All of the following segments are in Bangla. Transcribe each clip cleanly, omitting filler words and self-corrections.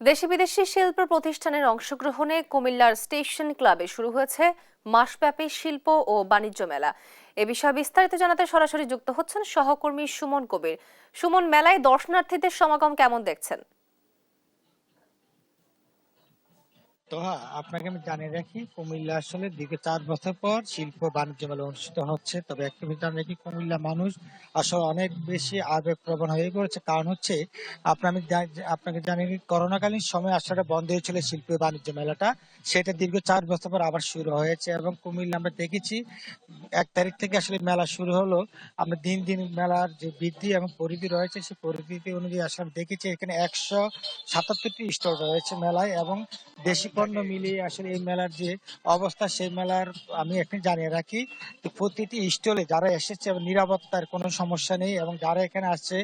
দেশি বিদেশি শিল্প প্রতিষ্ঠানের অংশগ্রহণে কুমিল্লার স্টেশন ক্লাবে শুরু হয়েছে মাসব্যাপী শিল্প ও বাণিজ্য মেলা। এ বিষয়ে বিস্তারিত জানাতে সরাসরি যুক্ত হচ্ছেন সহকর্মী সুমন কবির। সুমন, মেলায় দর্শনার্থীদের সমাগম কেমন দেখছেন? তো হ্যাঁ, আপনাকে আমি জানিয়ে রাখি, কুমিল্লা আসলে দীর্ঘ 4 বছর পর শিল্প বাণিজ্য মেলা অনুষ্ঠিত হচ্ছে। তবে একটা বিষয় জানিয়ে রাখি, কুমিল্লা মানুষ আসলে অনেক বেশি আবেগপ্রবণ হয়ে পড়েছে। কারণ হচ্ছে, আপনাকে জানিয়ে রাখি, করোনাকালীন সময় আসলে বন্ধ হয়েছিল শিল্প বাণিজ্য মেলাটা। সেটা দীর্ঘ 4 বছর পর আবার শুরু হয়েছে এবং কুমিল্লা আমরা দেখেছি 1 তারিখ থেকে আসলে মেলা শুরু হলো। আমরা দিন দিন মেলার যে বৃদ্ধি এবং পরিধি রয়েছে, সেই পরিধি অনুযায়ী আসলে দেখেছি এখানে 177টি স্টল রয়েছে মেলায়। এবং দেশি পণ্য মিলিয়ে আসলে এই মেলার যে অবস্থা, সেই মেলার আমি এখানে জানিয়ে রাখি যে প্রতিটি স্টলে যারা এসেছে এবং নিরাপত্তার কোনো সমস্যা নেই। এবং যারা এখানে আসছে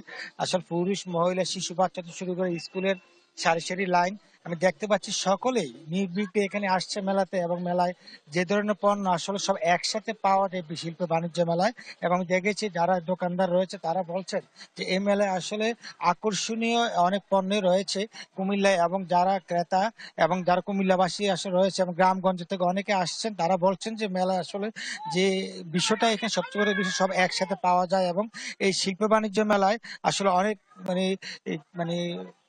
আসলে পুরুষ, মহিলা, শিশু, বাচ্চা থেকে শুরু করে স্কুলের সারি সারি লাইন আমি দেখতে পাচ্ছি, সকলেই নির্বিঘ্নে এখানে আসছে মেলাতে। এবং মেলায় যে ধরনের পণ্য আসলে সব একসাথে পাওয়া যায় শিল্প বাণিজ্য মেলায়। এবং দেখেছি যারা দোকানদার রয়েছে তারা বলছেন যে এই মেলায় আসলে আকর্ষণীয় অনেক পণ্য রয়েছে কুমিল্লায়। এবং যারা ক্রেতা এবং যারা কুমিল্লাবাসী আসলে রয়েছে এবং গ্রামগঞ্জ থেকে অনেকে আসছেন, তারা বলছেন যে মেলা আসলে যে বিষয়টা এখানে সবচেয়ে বড় বিষয়, সব একসাথে পাওয়া যায়। এবং এই শিল্প বাণিজ্য মেলায় আসলে অনেক মানে মানে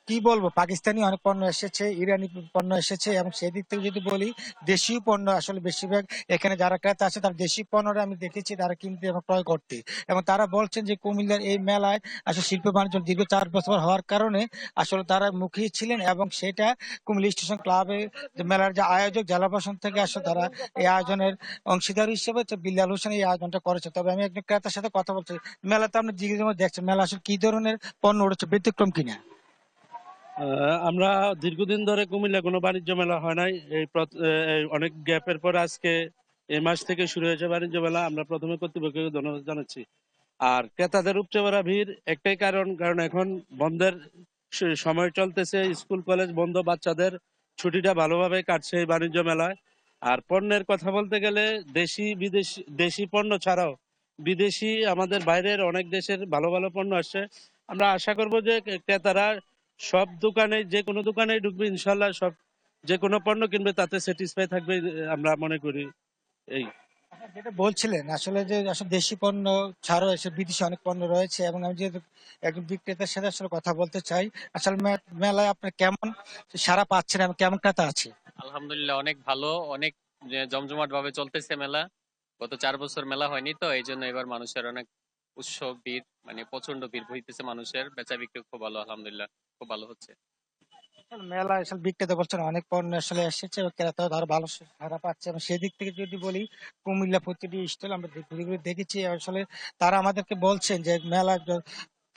কি বলবো, পাকিস্তানি অনেক পণ্য এসেছে, ইরানি পণ্য এসেছে। এবং সেই দিক থেকে যদি বলি, দেশীয় পণ্য আসলে বেশিরভাগ এখানে যারা ক্রেতা আছে তারা দেশি পণ্যটা আমি দেখেছি তারা কিনতে এবং ক্রয় করতে। এবং তারা বলছেন যে কুমিল্লার এই মেলায় আসলে শিল্প বাণিজ্য দীর্ঘ 4 বছর হওয়ার কারণে আসলে তারা মুখিয়ে ছিলেন। এবং সেটা কুমিল্লা স্টেশন ক্লাবে যে মেলার যে আয়োজক জেলা প্রশাসন থেকে আসলে তারা এই আয়োজনের অংশীদার হিসেবে হচ্ছে বিল্লাল হোসেন এই আয়োজনটা করেছে। তবে আমি একজন ক্রেতার সাথে কথা বলছি, মেলাতে আপনি জিজ্ঞেস দেখছেন মেলা আসলে কি ধরনের পণ্য উঠেছে, ব্যতিক্রম কিনা? আমরা দীর্ঘদিন ধরে কুমিল্লা কোনো বাণিজ্য মেলা হয় নাই। এই অনেক গ্যাপের পর আজকে এই মাস থেকে শুরু হয়েছে বাণিজ্য মেলা। আমরা প্রথমে কর্তৃপক্ষকে ধন্যবাদ জানাচ্ছি। আর ক্রেতাদের উপচে পড়া ভিড় একটাই কারণ এখন বন্ধের সময় চলতেছে, স্কুল কলেজ বন্ধ, বাচ্চাদের ছুটিটা ভালোভাবে কাটছে এই বাণিজ্য মেলায়। আর পণ্যের কথা বলতে গেলে দেশি পণ্য ছাড়াও বিদেশি, আমাদের বাইরের অনেক দেশের ভালো ভালো পণ্য আসছে। আমরা আশা করব যে ক্রেতারা সব দোকানে, যে কোনো দোকানে ঢুকবে ইনশাল্লাহ, সব যে কোনো পণ্য কিনবে তাতে স্যাটিসফাই থাকবে, আমরা মনে করি। এই যেটা বলছিলেন আসলে যে আসলে দেশি পণ্য ছাড়াও এসে বিদেশি অনেক পণ্য রয়েছে। এবং আমি যেহেতু একজন বিক্রেতার সাথে আসলে কথা বলতে চাই, আসলে মেলায় আপনার কেমন সাড়া পাচ্ছেন এবং কেমন ক্রেতা আছে? আলহামদুলিল্লাহ, অনেক ভালো, অনেক জমজমাট ভাবে চলতেছে মেলা। গত 4 বছর মেলা হয়নি তো, এই জন্য এবার মানুষের অনেক উৎসব ভিড়, মানে প্রচন্ড ভিড় হইতেছে, মানুষের বেচা বিক্রি খুব ভালো, আলহামদুলিল্লাহ খুব ভালো হচ্ছে। আসলে মেলা আসলে বিক্রেতা বলছেন অনেক পণ্য আসলে এসেছে এবং ক্রেতাও ধর ভালো সাড়া পাচ্ছে। এবং সেদিক থেকে যদি বলি, কুমিল্লা প্রতিটি স্টল আমরা ঘুরে ঘুরে দেখেছি। আসলে তারা আমাদেরকে বলছেন যে মেলা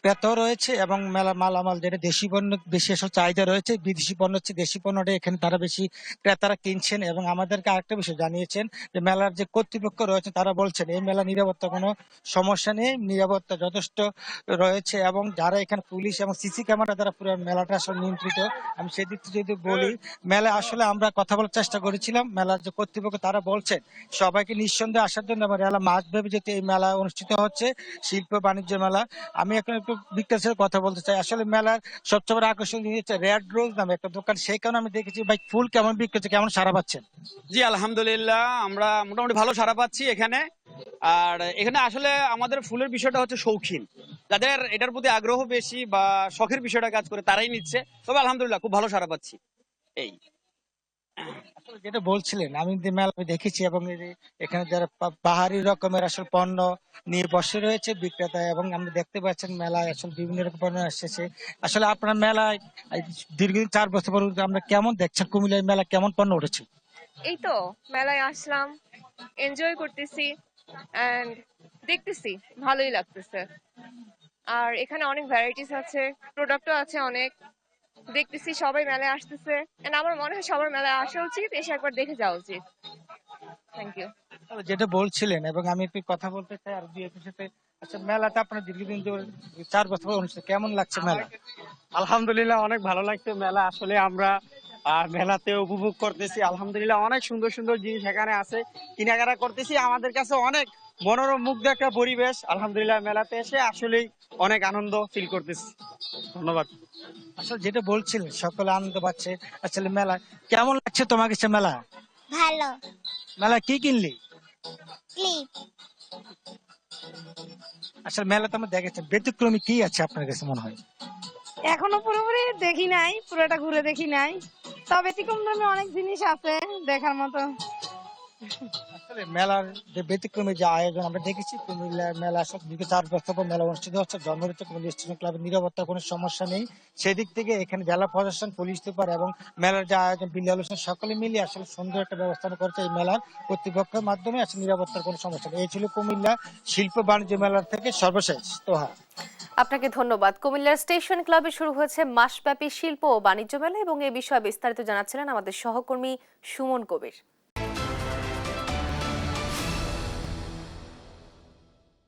ক্রেতাও রয়েছে এবং মেলা মালামাল যেটা দেশি পণ্য বেশি আসলে চাহিদা রয়েছে, বিদেশি পণ্য হচ্ছে দেশি পণ্যটা এখানে তারা বেশি ক্রেতারা কিনছেন। এবং আমাদেরকে আরেকটা বিষয় জানিয়েছেন যে মেলার যে কর্তৃপক্ষ রয়েছে তারা বলছেন এই মেলা নিরাপত্তা কোনো সমস্যা নেই, নিরাপত্তা যথেষ্ট রয়েছে। এবং যারা এখানে পুলিশ এবং সিসি ক্যামেরা দ্বারা পুরো মেলাটা আসলে নিয়ন্ত্রিত। আমি সেদিক থেকে যদি বলি, মেলা আসলে আমরা কথা বলার চেষ্টা করেছিলাম, মেলার যে কর্তৃপক্ষ তারা বলছেন সবাইকে নিঃসন্দেহে আসার জন্য। এবং মেলা মাস ভেবে যেতে এই মেলা অনুষ্ঠিত হচ্ছে, শিল্প বাণিজ্য মেলা। আমি এখন একটু বিক্রেতার সাথে কথা বলতে চাই। আসলে মেলার সবচেয়ে বড় আকর্ষণ হচ্ছে রেড রোজ নামে একটা দোকান, সেই কারণে আমি দেখেছি ভাই ফুল কেমন বিক্রি হচ্ছে, কেমন সারা পাচ্ছেন? জি আলহামদুলিল্লাহ, আমরা মোটামুটি ভালো সাড়া পাচ্ছি এখানে। আর এখানে আসলে আমাদের ফুলের বিষয়টা হচ্ছে শৌখিন, যাদের এটার প্রতি আগ্রহ বেশি বা শখের বিষয়টা কাজ করে তারাই নিচ্ছে। তবে আলহামদুলিল্লাহ খুব ভালো সাড়া পাচ্ছি। এই আসলে যেটা বলছিলেন, আমি যে মেলা দেখেছি এবং এই যে এখানে যারা বাহারি রকমের আসলে পণ্য নিয়ে বসে রয়েছে বিক্রেতা, এবং আপনি দেখতে পাচ্ছেন মেলায় আসলে বিভিন্ন রকম পণ্য এসেছে। আসলে আপনার মেলায় এই দীর্ঘদিন 4 বছর পর আমরা কেমন দেখছেন কুমিল্লার মেলা কেমন পণ্য উঠেছে? এই তো মেলায় আসলাম, এনজয় করতেছি এন্ড দেখতেছি, ভালোই লাগতেছে। আর এখানে অনেক ভ্যারাইটিস আছে, প্রোডাক্টও আছে অনেক। দেখতেছি সবাই মেলায় আসতেছে এন্ড আমার মনে হয় সবার মেলায় আসা উচিত, এসে একবার দেখে যাওয়া উচিত। Thank you. যেটা বলছিলেন এবং আমি একটু কথা বলতে চাই আর দুই একজনের সাথে। আচ্ছা, মেলাটা আপনার দীর্ঘদিন ধরে 4 বছর পর অনুষ্ঠিত, কেমন লাগছে মেলা? আলহামদুলিল্লাহ অনেক ভালো লাগছে মেলা। আসলে আমরা মেলাতে উপভোগ করতেছি। আলহামদুলিল্লাহ অনেক সুন্দর সুন্দর জিনিস এখানে আছে, কেনাকাটা করতেছি। আমাদের কাছে অনেক মনোরম মুগ্ধ একটা পরিবেশ। আলহামদুলিল্লাহ মেলাতে এসে আসলেই অনেক আনন্দ ফিল করতেছি। ধন্যবাদ। আসলে যেটা বলছিলেন সকলে আনন্দ পাচ্ছে আসলে মেলা কেমন লাগছে তোমার কাছে মেলা? ভালো। মেলা কি কিনলি? ক্লিপ। আসলে মেলা তো আমরা দেখেছি, ব্যতিক্রমী কি আছে আপনার কাছে মনে হয়? এখনো পুরোপুরি দেখি নাই, পুরোটা ঘুরে দেখি নাই, তবে ব্যতিক্রমী অনেক জিনিস আছে দেখার মতো। আসলে মেলার যে ব্যতিক্রমী যে আয়োজন আমরা দেখেছি, কুমিল্লার মেলা আসলে দীর্ঘ 4 বছর পর মেলা অনুষ্ঠিত হচ্ছে। জন্মদিন কুমিল্লা স্টেশন ক্লাবের নিরাপত্তার কোনো সমস্যা নেই। সেদিক থেকে এখানে জেলা প্রশাসন, পুলিশ সুপার এবং মেলার যে আয়োজন বিল্লাল হোসেন সকলে মিলিয়ে আসলে সুন্দর একটা ব্যবস্থা করেছে এই মেলার কর্তৃপক্ষের মাধ্যমে। আসলে নিরাপত্তার কোনো সমস্যা নেই। এই ছিল কুমিল্লা শিল্প বাণিজ্য মেলার থেকে সর্বশেষ তোহা। আপনাকে ধন্যবাদ। কুমিল্লার স্টেশন ক্লাবে শুরু হয়েছে মাসব্যাপী শিল্প ও বাণিজ্য মেলা এবং এ বিষয়ে বিস্তারিত জানাচ্ছিলেন আমাদের সহকর্মী সুমন কবির।